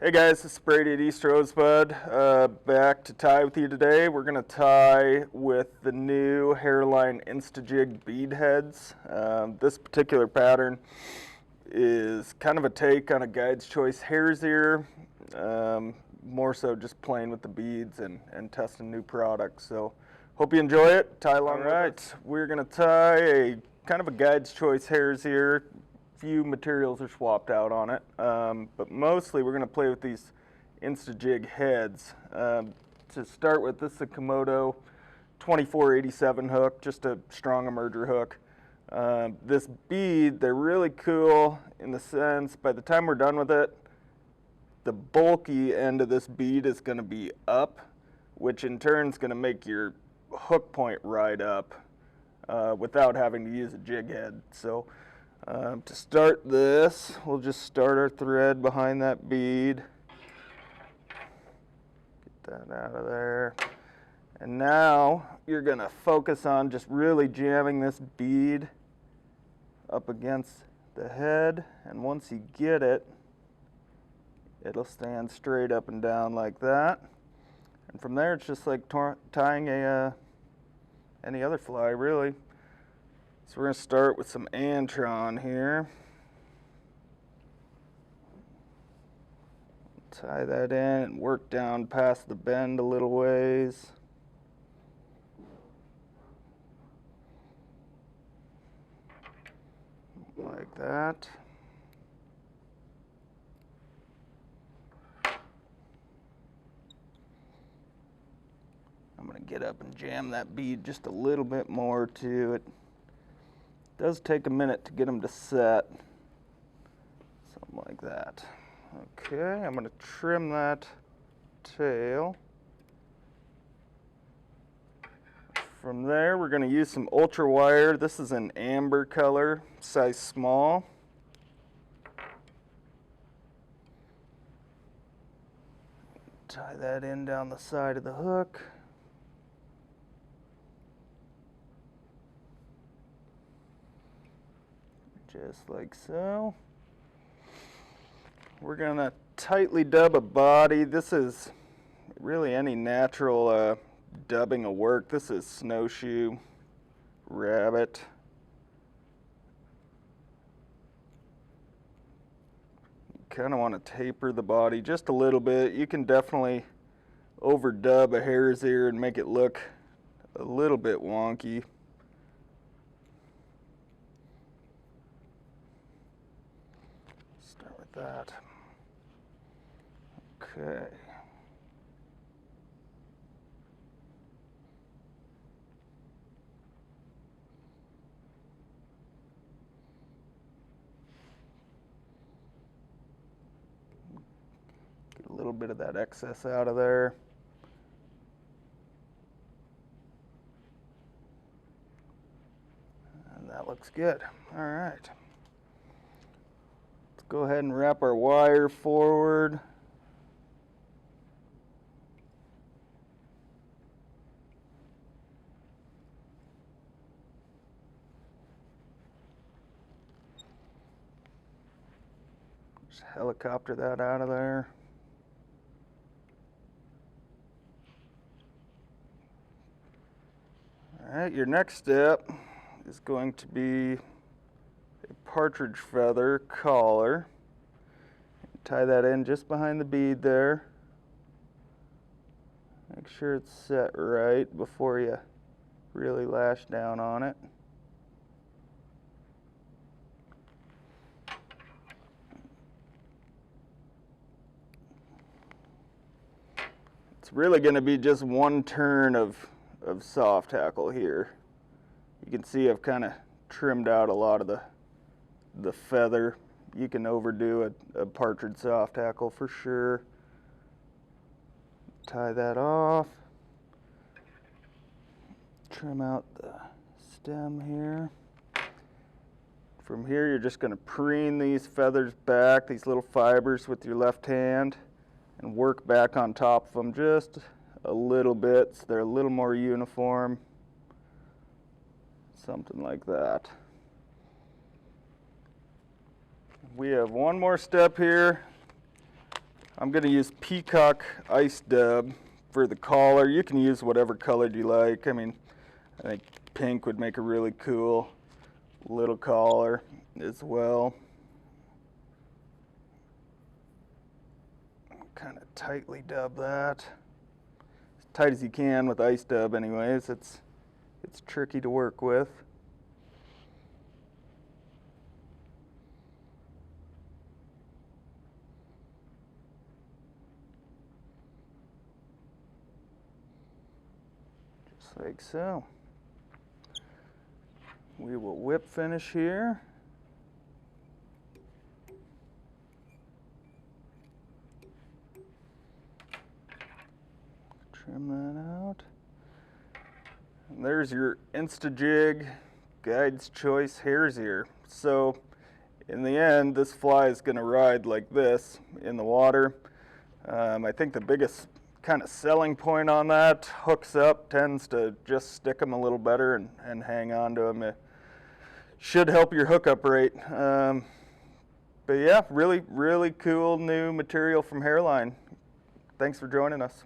Hey guys, this is Brady at East Rosebud. Back to tie with you today. We're going to tie with the new Hareline Insta-Jig bead heads. This particular pattern is kind of a take on a Guide's Choice Hare's Ear. More so just playing with the beads and testing new products. So hope you enjoy it. Tie along. All right, we're going to tie a kind of a Guide's Choice Hare's Ear. Few materials are swapped out on it, but mostly we're going to play with these Insta-Jig heads. To start with, this is a Kumoto 2487 hook, just a strong emerger hook. This bead, they're really cool in the sense, by the time we're done with it, the bulky end of this bead is going to be up, which in turn is going to make your hook point ride up without having to use a jig head. So to start this, we'll just start our thread behind that bead. Get that out of there. And now you're going to focus on just really jamming this bead up against the head. And once you get it, it'll stand straight up and down like that. And from there, it's just like tying any other fly, really. So we're going to start with some Antron here. Tie that in and work down past the bend a little ways. Like that. I'm going to get up and jam that bead just a little bit more too. It does take a minute to get them to set, something like that. Okay, I'm going to trim that tail. From there, we're going to use some ultra wire. This is an amber color, size small. Tie that in down the side of the hook. Just like so. We're going to tightly dub a body. This is really any natural dubbing will work. This is snowshoe, rabbit. You kind of want to taper the body just a little bit. You can definitely overdub a hare's ear and make it look a little bit wonky. That. Okay. Get a little bit of that excess out of there. And that looks good. All right. Go ahead and wrap our wire forward. Just helicopter that out of there. All right, your next step is going to be partridge feather collar. Tie that in just behind the bead there. Make sure it's set right before you really lash down on it. It's really going to be just one turn of soft hackle here. You can see I've kind of trimmed out a lot of the feather. You can overdo a partridge soft hackle for sure. Tie that off. Trim out the stem here. From here, you're just going to preen these feathers back, these little fibers with your left hand, and work back on top of them just a little bit so they're a little more uniform. Something like that. We have one more step here. I'm going to use Peacock Ice Dub for the collar. You can use whatever color you like. I mean, I think pink would make a really cool little collar as well. Kind of tightly dub that. As tight as you can with Ice Dub anyways. It's tricky to work with. Just like so. We will whip finish here. Trim that out. And there's your Insta-Jig Guide's Choice Hare's Ear. So in the end, this fly is going to ride like this in the water. I think the biggest kind of selling point on that, hooks up, tends to just stick them a little better and hang on to them. It should help your hookup rate. But yeah, really, really cool new material from Hareline. Thanks for joining us.